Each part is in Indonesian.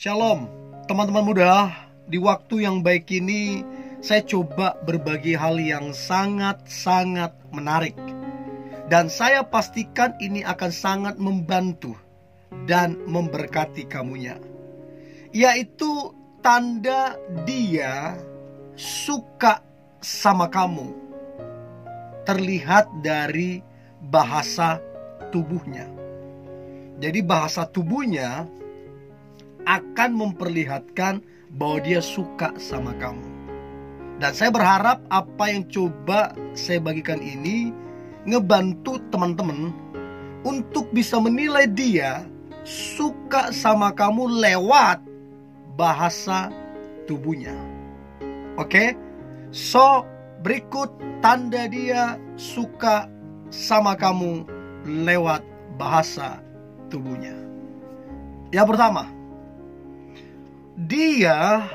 Shalom, teman-teman muda. Di waktu yang baik ini, saya coba berbagi hal yang sangat-sangat menarik. Dan saya pastikan ini akan sangat membantu dan memberkati kamunya. Yaitu tanda dia suka sama kamu. Terlihat dari bahasa tubuhnya. Jadi bahasa tubuhnya akan memperlihatkan bahwa dia suka sama kamu. Dan saya berharap apa yang coba saya bagikan ini ngebantu teman-teman untuk bisa menilai dia suka sama kamu lewat bahasa tubuhnya. Oke? So, berikut tanda dia suka sama kamu lewat bahasa tubuhnya. Yang pertama, dia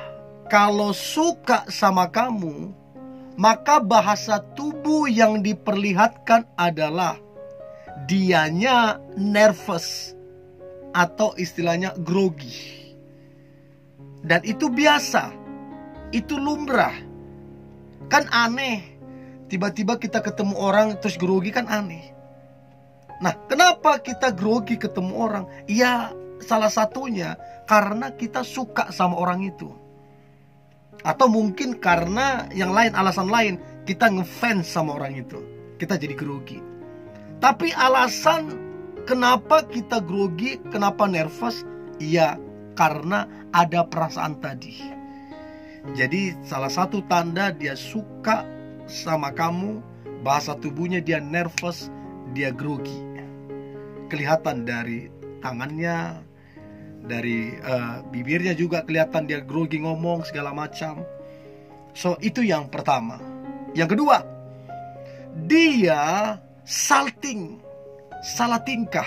kalau suka sama kamu, maka bahasa tubuh yang diperlihatkan adalah dianya nervous atau istilahnya grogi. Dan itu biasa, itu lumrah. Kan aneh, tiba-tiba kita ketemu orang terus grogi, kan aneh. Nah, kenapa kita grogi ketemu orang? Ya, salah satunya karena kita suka sama orang itu. Atau mungkin karena yang lain, alasan lain, kita ngefans sama orang itu, kita jadi grogi. Tapi alasan kenapa kita grogi, kenapa nervous? Ya, karena ada perasaan tadi. Jadi salah satu tanda dia suka sama kamu, bahasa tubuhnya dia nervous, dia grogi. Kelihatan dari tangannya, dari bibirnya juga kelihatan dia grogi, ngomong segala macam. So, itu yang pertama. Yang kedua, dia salting, salah tingkah.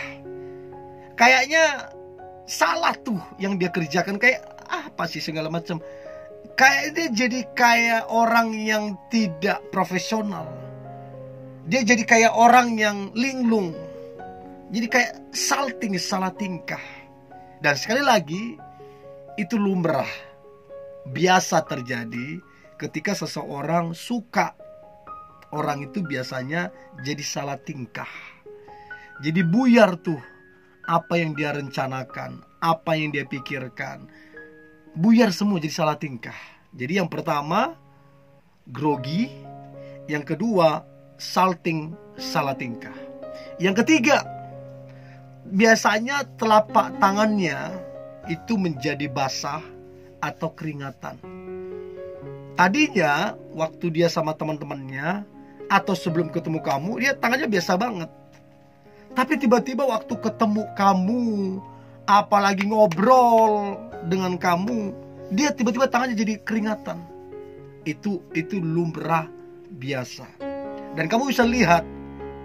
Kayaknya salah tuh yang dia kerjakan, kayak apa sih segala macam. Kayak dia jadi kayak orang yang tidak profesional. Dia jadi kayak orang yang linglung. Jadi kayak salting, salah tingkah. Dan sekali lagi, itu lumrah. Biasa terjadi ketika seseorang suka. Orang itu biasanya jadi salah tingkah. Jadi buyar tuh apa yang dia rencanakan, apa yang dia pikirkan. Buyar semua, jadi salah tingkah. Jadi yang pertama, grogi. Yang kedua, salting, salah tingkah. Yang ketiga, biasanya telapak tangannya itu menjadi basah atau keringatan. Tadinya waktu dia sama teman-temannya atau sebelum ketemu kamu, dia tangannya biasa banget. Tapi tiba-tiba waktu ketemu kamu, apalagi ngobrol dengan kamu, dia tiba-tiba tangannya jadi keringatan. Itu lumrah biasa. Dan kamu bisa lihat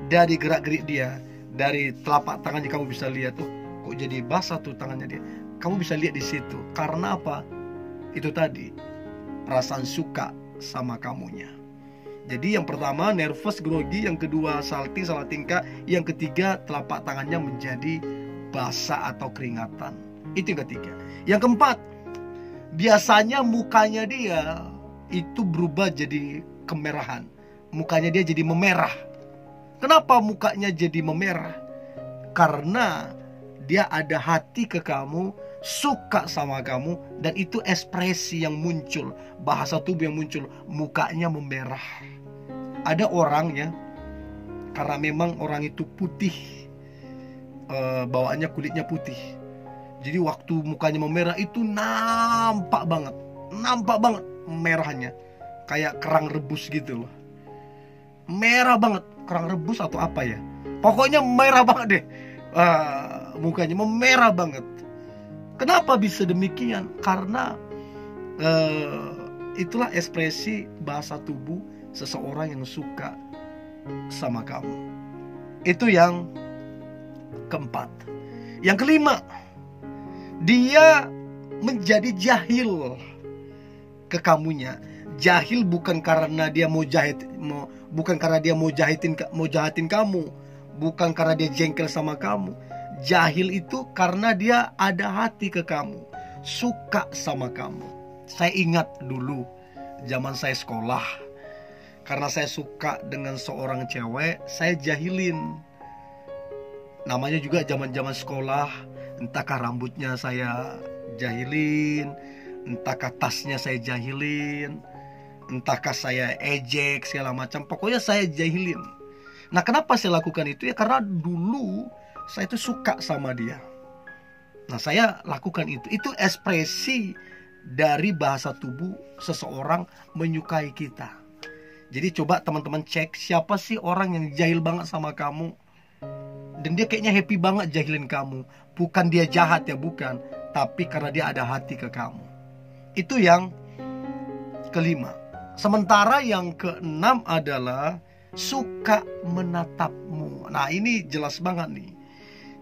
dari gerak-gerik dia. Dari telapak tangannya kamu bisa lihat tuh, kok jadi basah tuh tangannya dia. Kamu bisa lihat di situ. Karena apa? Itu tadi, perasaan suka sama kamunya. Jadi yang pertama nervous, grogi. Yang kedua salting, salah tingkah. Yang ketiga telapak tangannya menjadi basah atau keringatan. Itu yang ketiga. Yang keempat, biasanya mukanya dia itu berubah jadi kemerahan. Mukanya dia jadi memerah. Kenapa mukanya jadi memerah? Karena dia ada hati ke kamu, suka sama kamu, dan itu ekspresi yang muncul, bahasa tubuh yang muncul, mukanya memerah. Ada orang ya, karena memang orang itu putih, bawaannya kulitnya putih. Jadi waktu mukanya memerah itu nampak banget merahnya, kayak kerang rebus gitu loh. Merah banget, kerang rebus atau apa ya, pokoknya merah banget deh. Mukanya memerah banget. Kenapa bisa demikian? Karena itulah ekspresi bahasa tubuh seseorang yang suka sama kamu. Itu yang keempat. Yang kelima, dia menjadi jahil ke kamunya. Jahil bukan karena dia mau jahatin kamu, bukan karena dia jengkel sama kamu. Jahil itu karena dia ada hati ke kamu, suka sama kamu. Saya ingat dulu zaman saya sekolah, karena saya suka dengan seorang cewek, saya jahilin. Namanya juga zaman-zaman sekolah, entahkah rambutnya saya jahilin, entahkah tasnya saya jahilin, entahkah saya ejek segala macam, pokoknya saya jahilin. Nah, kenapa saya lakukan itu? Ya karena dulu saya itu suka sama dia. Nah, saya lakukan itu. Itu ekspresi dari bahasa tubuh seseorang menyukai kita. Jadi coba teman-teman cek, siapa sih orang yang jahil banget sama kamu, dan dia kayaknya happy banget jahilin kamu. Bukan dia jahat ya, bukan, tapi karena dia ada hati ke kamu. Itu yang kelima. Sementara yang keenam adalah suka menatapmu. Nah, ini jelas banget nih.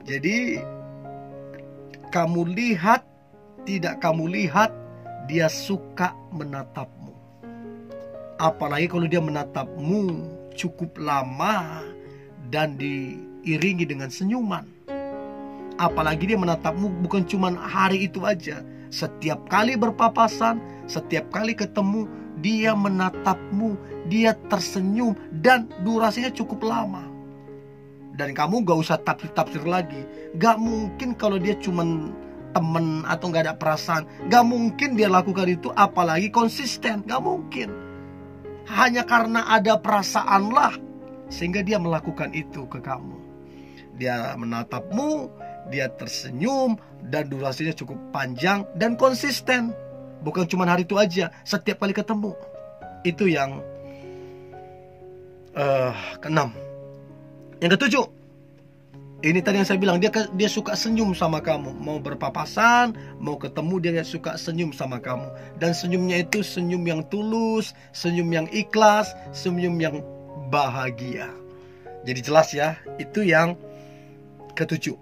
Jadi kamu lihat, tidak kamu lihat, dia suka menatapmu. Apalagi kalau dia menatapmu cukup lama dan diiringi dengan senyuman. Apalagi dia menatapmu bukan cuma hari itu aja. Setiap kali berpapasan, setiap kali ketemu, dia menatapmu, dia tersenyum, dan durasinya cukup lama. Dan kamu gak usah tafsir-tafsir lagi. Gak mungkin kalau dia cuman temen atau gak ada perasaan. Gak mungkin dia lakukan itu, apalagi konsisten. Gak mungkin. Hanya karena ada perasaan lah, sehingga dia melakukan itu ke kamu. Dia menatapmu, dia tersenyum, dan durasinya cukup panjang dan konsisten. Bukan cuma hari itu aja, setiap kali ketemu. Itu yang keenam. Yang ketujuh, ini tadi yang saya bilang, dia suka senyum sama kamu. Mau berpapasan, mau ketemu, dia suka senyum sama kamu. Dan senyumnya itu senyum yang tulus, senyum yang ikhlas, senyum yang bahagia. Jadi jelas ya, itu yang ketujuh.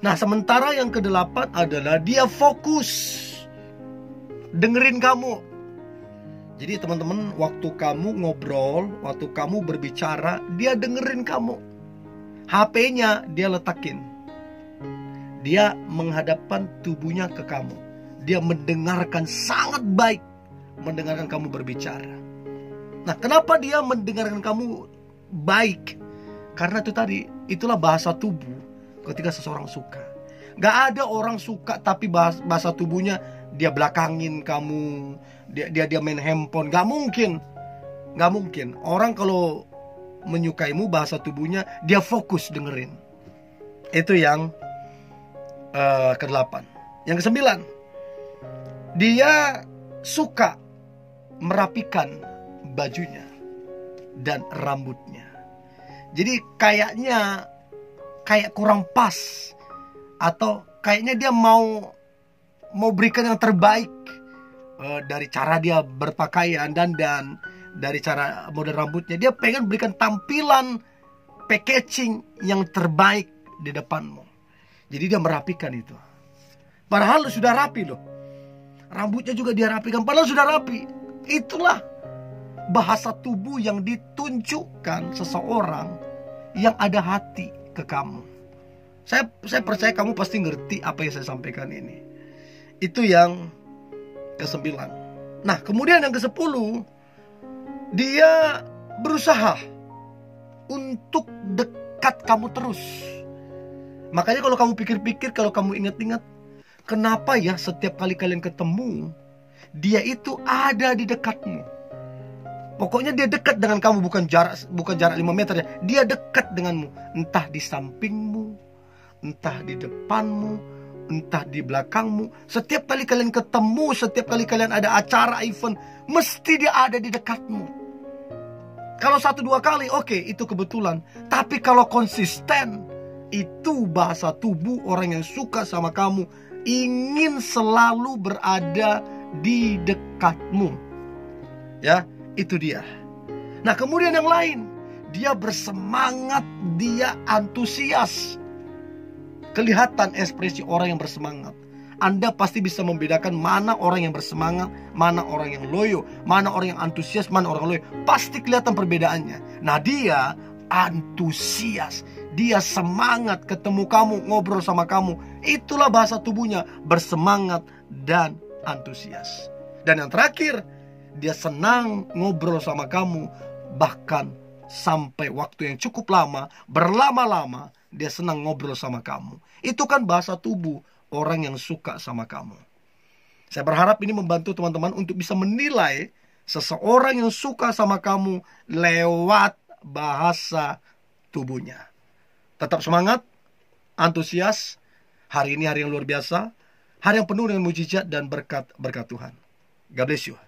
Nah, sementara yang kedelapan adalah dia fokus dengerin kamu. Jadi teman-teman, waktu kamu ngobrol, waktu kamu berbicara, dia dengerin kamu. HP-nya dia letakin. Dia menghadapkan tubuhnya ke kamu. Dia mendengarkan sangat baik, mendengarkan kamu berbicara. Nah, kenapa dia mendengarkan kamu baik? Karena itu tadi, itulah bahasa tubuh ketika seseorang suka. Gak ada orang suka tapi bahasa tubuhnya dia belakangin kamu, dia main handphone. Gak mungkin. Gak mungkin. Orang kalau menyukaimu, bahasa tubuhnya dia fokus dengerin. Itu yang ke-8. Yang ke-9, dia suka merapikan bajunya dan rambutnya. Jadi kayak kurang pas, atau kayaknya dia mau berikan yang terbaik dari cara dia berpakaian dan dari cara model rambutnya. Dia pengen berikan tampilan packaging yang terbaik di depanmu. Jadi dia merapikan itu. Padahal sudah rapi loh. Rambutnya juga dia rapikan, padahal sudah rapi. Itulah bahasa tubuh yang ditunjukkan seseorang yang ada hati ke kamu. Saya percaya kamu pasti ngerti apa yang saya sampaikan ini. Itu yang ke-9. Nah, kemudian yang ke-10, dia berusaha untuk dekat kamu terus. Makanya kalau kamu pikir-pikir, kalau kamu ingat-ingat, kenapa ya setiap kali kalian ketemu, dia itu ada di dekatmu. Pokoknya dia dekat dengan kamu, bukan jarak 5 meter ya. Dia dekat denganmu, entah di sampingmu, entah di depanmu, entah di belakangmu. Setiap kali kalian ketemu, setiap kali kalian ada acara event, mesti dia ada di dekatmu. Kalau 1-2 kali, oke, itu kebetulan. Tapi kalau konsisten, itu bahasa tubuh orang yang suka sama kamu, ingin selalu berada di dekatmu. Ya, itu dia. Nah, kemudian yang lain, dia bersemangat, dia antusias. Kelihatan ekspresi orang yang bersemangat. Anda pasti bisa membedakan mana orang yang bersemangat, mana orang yang loyo, mana orang yang antusias, mana orang loyo. Pasti kelihatan perbedaannya. Nah, dia antusias, Dia semangat ketemu kamu, ngobrol sama kamu. Itulah bahasa tubuhnya, bersemangat dan antusias. Dan yang terakhir, dia senang ngobrol sama kamu. Bahkan sampai waktu yang cukup lama, berlama-lama, dia senang ngobrol sama kamu. Itu kan bahasa tubuh orang yang suka sama kamu. Saya berharap ini membantu teman-teman untuk bisa menilai seseorang yang suka sama kamu lewat bahasa tubuhnya. Tetap semangat, antusias. Hari ini hari yang luar biasa, hari yang penuh dengan mujizat dan berkat Tuhan. God bless you.